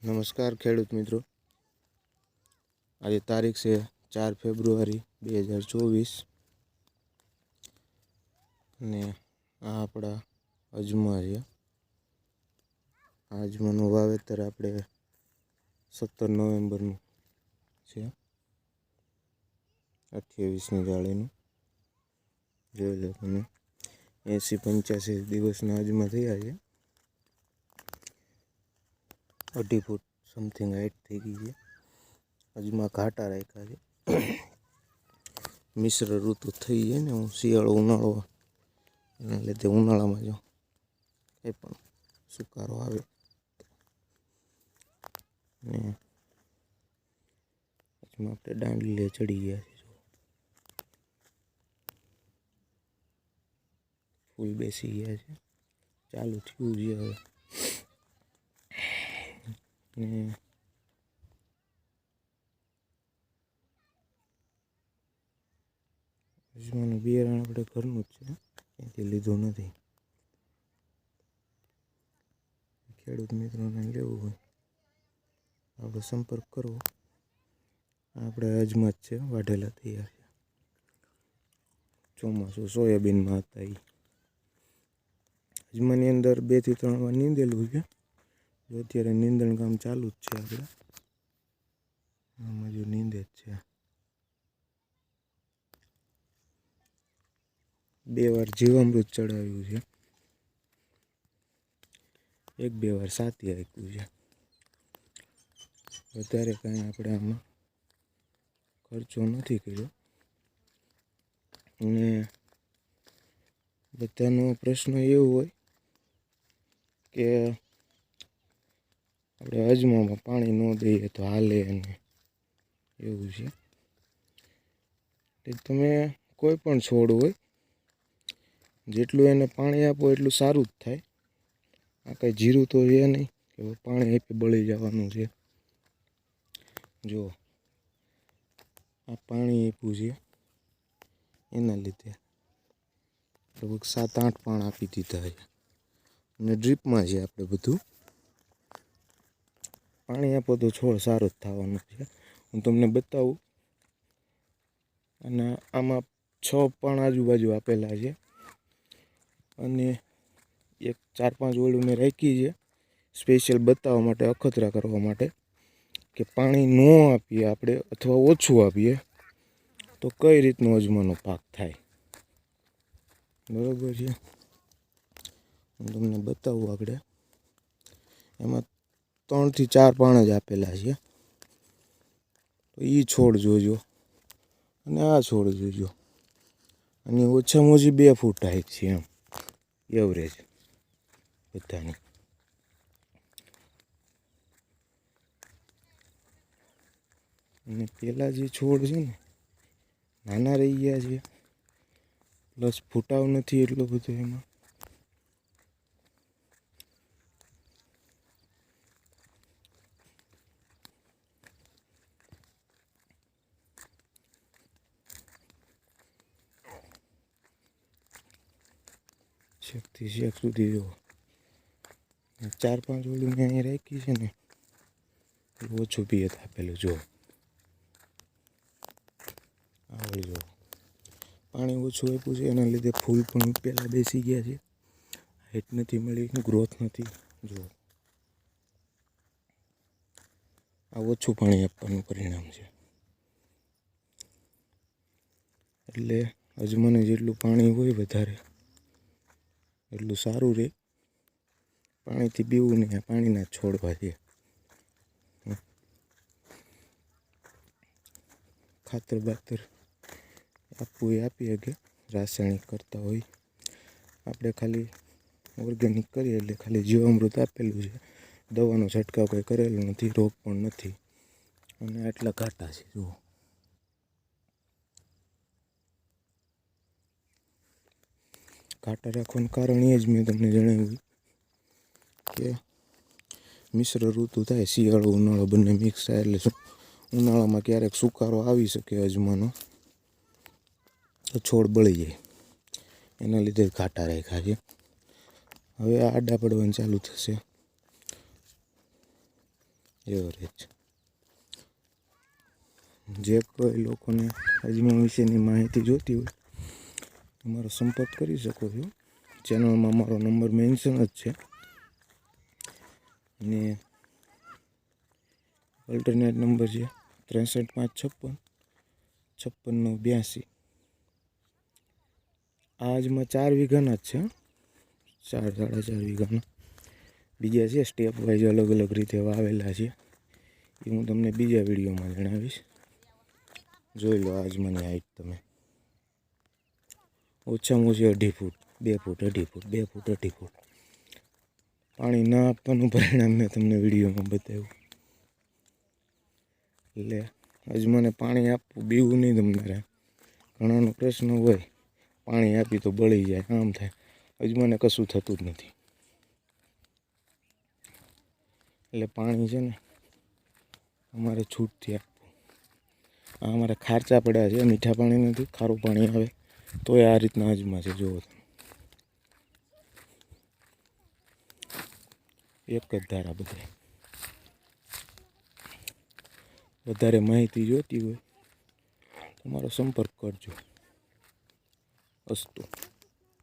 नमस्कार खेडूत मित्रों। आज तारीख से 4 फेब्रुआरी 2024 ने आपड़ा अजमा है। अजमाનું વાવેતર આપણે 17 નવેમ્બરનું છે, 28મી જાળીનું જોઈ લો તમે। 80-85 દિવસના અજમા થયા છે। 2.5 ફૂટ સમથિંગ હાઈટ થઈ ગઈ છે। અજમા ઘાટા રાખ્યા છે। મિશ્ર ઋતુ થઈ છે ને, શિયાળો ઉનાળો એના લીધે ઉનાળામાં જો એ પણ સુકારો આવે ને અજમા આપણે દાંડલી ચડી ગયા છે। ફૂલ બેસી ગયા છે, ચાલુ થયું છે હવે ને અજમાનું બિયારણ આપણે ઘરનું જ છે, ત્યાંથી લીધું નથી। ખેડૂત મિત્રોને લેવું હોય આપણો સંપર્ક કરવો। આપણે અજમા જ છે, વાઢેલા તૈયાર છે। ચોમાસું સોયાબીનમાં હતા એ અજમાની અંદર 2 થી 3 વાર નીંદેલું છે। જો અત્યારે નીંદણ કામ ચાલુ જ છે આપણે આમાં જો નીંદે જ છે। 2 વાર જીવામૃત ચડાવ્યું છે, 1-2 વાર સાથી આપ્યું છે। વધારે કાંઈ આપણે આમાં ખર્ચો નથી કર્યો અને બધાનો પ્રશ્ન એવો હોય કે આપણે અજમામાં પાણી ન દઈએ તો હાલે અને એવું છે। તમે કોઈ પણ છોડ હોય જેટલું એને પાણી આપો એટલું સારું જ થાય। આ કંઈ જીરું તો છે નહીં કે પાણી આપી બળી જવાનું છે। જો આ પાણી આપ્યું છે એના લીધે લગભગ 7-8 પાણ આપી દીધા છે અને ડ્રીપમાં છે આપણે બધું। પાણી આપો તો છોડ સારો જ થવાનો છે। હું તમને બતાવું અને આમાં 6 પાણ આજુબાજુ આપેલા છે અને 4-5 ઓળું મેં રાખી છે સ્પેશિયલ બતાવવા માટે, અખતરા કરવા માટે કે પાણી ન આપીએ આપણે અથવા ઓછું આપીએ તો કઈ રીતનો અજમાનો પાક થાય, બરાબર છે। હું તમને બતાવું આગળ એમાં 3 થી 4 પાણ જ આપેલા છે તો એ છોડ જોજો અને આ છોડ જોજો અને ઓછામાં ઓછી 2 ફૂટ હાઈટ છે એમ એવરેજ બધાની। અને પેલા જે છોડ છે ને નાના રહી ગયા છે, પ્લસ ફૂટાવ નથી એટલો બધો એમાં। શેકથી શેક સુધી જો 4-5 ઓલું મેં અહીં રાખી છે ને ઓછું પિયત આપેલું જો આવડે જો પાણી ઓછું આપ્યું છે એના લીધે ફૂલ પણ પહેલાં બેસી ગયા છે, હાઈટ નથી મળી, ગ્રોથ નથી। જો આ ઓછું પાણી આપવાનું પરિણામ છે। એટલે અજમાને જેટલું પાણી હોય વધારે એટલું સારું રહે। પાણીથી પીવું નહીં, પાણીના છોડવા છે। ખાતર બાતર આપવું એ આપી શકે, રાસાયણિક કરતા હોય આપણે ખાલી ઓર્ગેનિક કરીએ એટલે ખાલી જીવામૃત આપેલું છે, દવાનો છંટકાવ કંઈ કરેલો નથી, રોગ પણ નથી અને આટલા ઘાટા છે। જુઓ ઘાટા રાખવાનું કારણ એ જ મેં તમને જણાવ્યું કે મિશ્ર ઋતુ થાય, શિયાળો ઉનાળો બંને મિક્સ થાય એટલે ઉનાળામાં ક્યારેક સુકારો આવી શકે અજમાનો તો છોડ બળી જાય, એના લીધે ઘાટા રાખ્યા છે। હવે આડા પડવાનું ચાલુ થશે એવરેજ. જે કોઈ લોકોને અજમા વિશેની માહિતી જોતી હોય અમારો સંપર્ક કરી શકો છો. ચેનલમાં મારો નંબર મેન્શન જ છે અને અલ્ટરનેટ નંબર છે 63556 56 982. આજમાં 4 વીઘાના જ છે, 4 4.5 વીઘાના. બીજા છે સ્ટેપ વાઇઝ અલગ અલગ રીતે વાવેલા છે, એ હું તમને બીજા વિડીયોમાં જણાવીશ. જોઈ લો આજમાની હાઈટ તમે. ઓછામાં ઓછી 2.5 ફૂટ, 2 ફૂટ 2.5 ફૂટ, 2 ફૂટ 2.5 ફૂટ. પાણી ના આપવાનું પરિણામ મેં તમને વિડીયોમાં બતાવ્યું. એટલે અજમાને પાણી આપવું બીવું નહીં તમારે. ઘણાનો પ્રશ્ન હોય પાણી આપી તો બળી જાય, આમ થાય. અજમાને કશું થતું જ નથી. એટલે પાણી છે ને અમારે છૂટથી આપવું. આ અમારે ખારચા પડ્યા છે, મીઠા પાણી નથી, ખારું પાણી આવે તોય આ રીતના અજમા છે. જુઓ તમે, એક જ ધારા બધા. વધારે માહિતી જોતી હોય તમારો સંપર્ક કરજો. અસ્તુ.